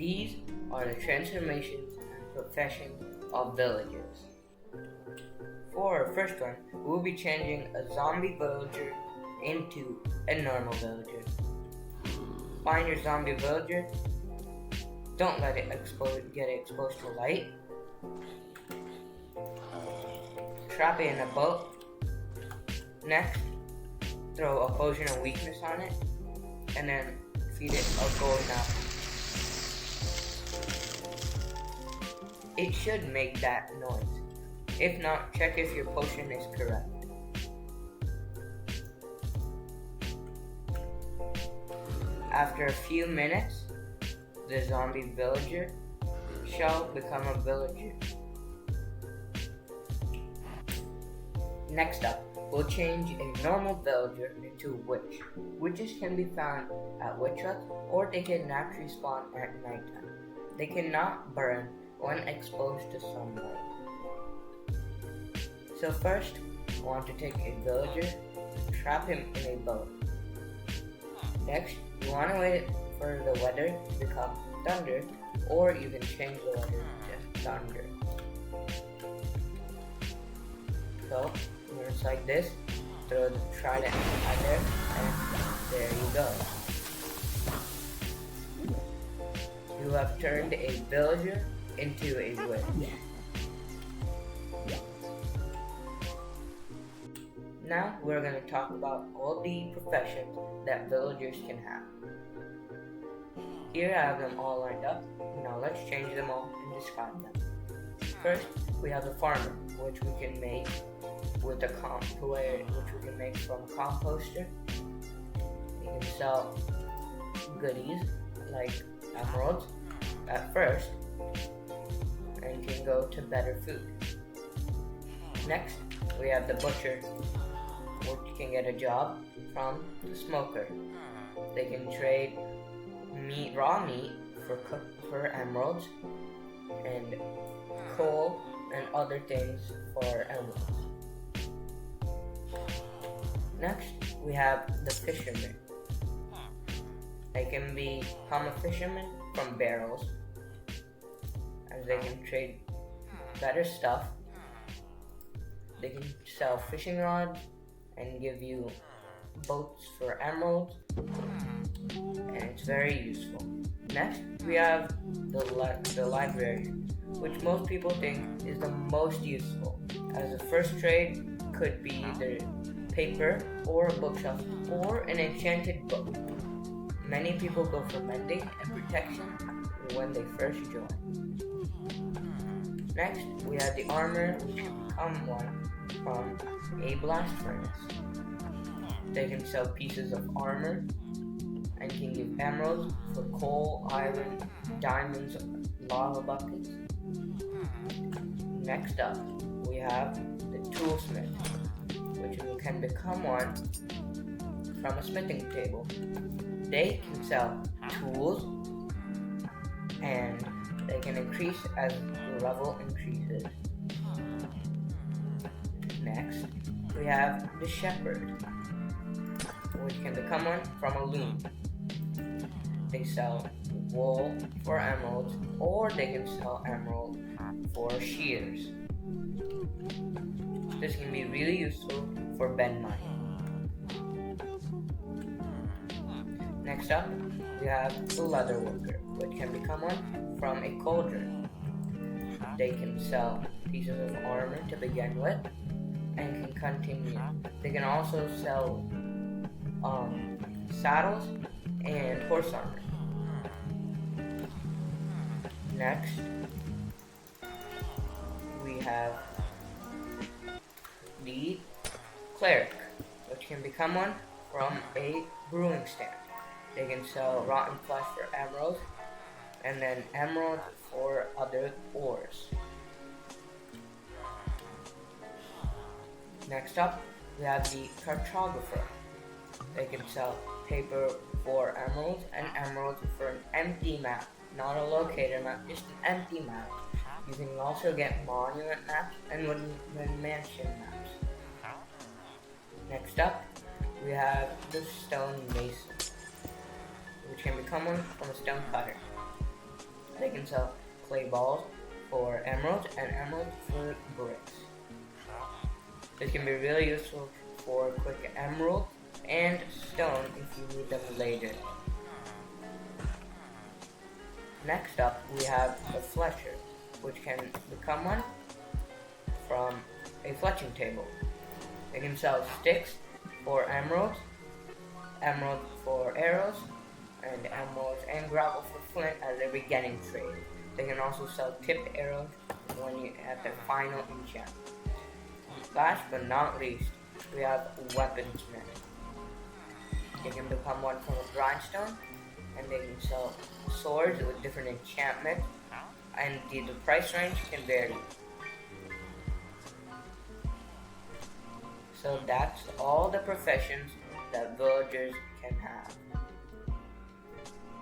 These are the transformations and professions of villagers. For our first one, we'll be changing a zombie villager into a normal villager. Find your zombie villager. Don't let it get exposed to light. Trap it in a boat. Next, throw a potion of weakness on it, and then feed it a golden apple. It should make that noise. If not, check if your potion is correct. After a few minutes, the zombie villager shall become a villager. Next up, we'll change a normal villager into a witch. Witches can be found at witch huts, or they can naturally spawn at nighttime. They cannot burn when exposed to sunlight. So first, we want to take a villager and trap him in a boat. Next, you want to wait for the weather to become thunder, or you can change the weather to thunder. So, when it's like this, throw the trident out there, and there you go. You have turned a villager into a witch. Now we're going to talk about all the professions that villagers can have. Here I have them all lined up. Now let's change them all and describe them. First, we have the farmer, which we can make with which we can make from a composter. You can sell goodies like emeralds at first, and can go to better food. Next, we have the butcher, which can get a job from the smoker. They can trade raw meat for emeralds, and coal and other things for emeralds. Next, we have the fisherman. They can become a fisherman from barrels, as they can trade better stuff. They can sell fishing rods and give you boats for emeralds, and it's very useful. Next, we have the librarian, which most people think is the most useful, as the first trade could be either paper or a bookshelf or an enchanted book. Many people go for mending and protection when they first join. Next, we have the armor, which can become one from a blast furnace. They can sell pieces of armor and can give emeralds for coal, iron, diamonds, lava buckets. Next up, we have the toolsmith, which can become one from a smithing table. They can sell tools, and they can increase as the level increases. Next, we have the shepherd, which can become one from a loom. They sell wool for emeralds, or they can sell emerald for shears. This can be really useful for bed mining. Next up, we have the leather worker, which can become one from a cauldron. They can sell pieces of armor to begin with, and can continue. They can also sell saddles and horse armor. Next, we have the cleric, which can become one from a brewing stand. They can sell rotten flesh for emeralds, and then emeralds for other ores. Next up, we have the cartographer. They can sell paper for emeralds and emeralds for an empty map, not a locator map, just an empty map. You can also get monument maps and mansion maps. Next up, we have the stone mason, which can become one from a stone cutter. They can sell clay balls for emeralds and emeralds for bricks. This can be really useful for quick emerald and stone if you need them later. Next up, we have the fletcher, which can become one from a fletching table. They can sell sticks for emeralds, emeralds for arrows, and emeralds and gravel for flint as a beginning trade. They can also sell tipped arrows when you at their final enchantment. Last but not least, we have weaponsmith. They can become one from a grindstone, and they can sell swords with different enchantments, and the price range can vary. So that's all the professions that villagers can have.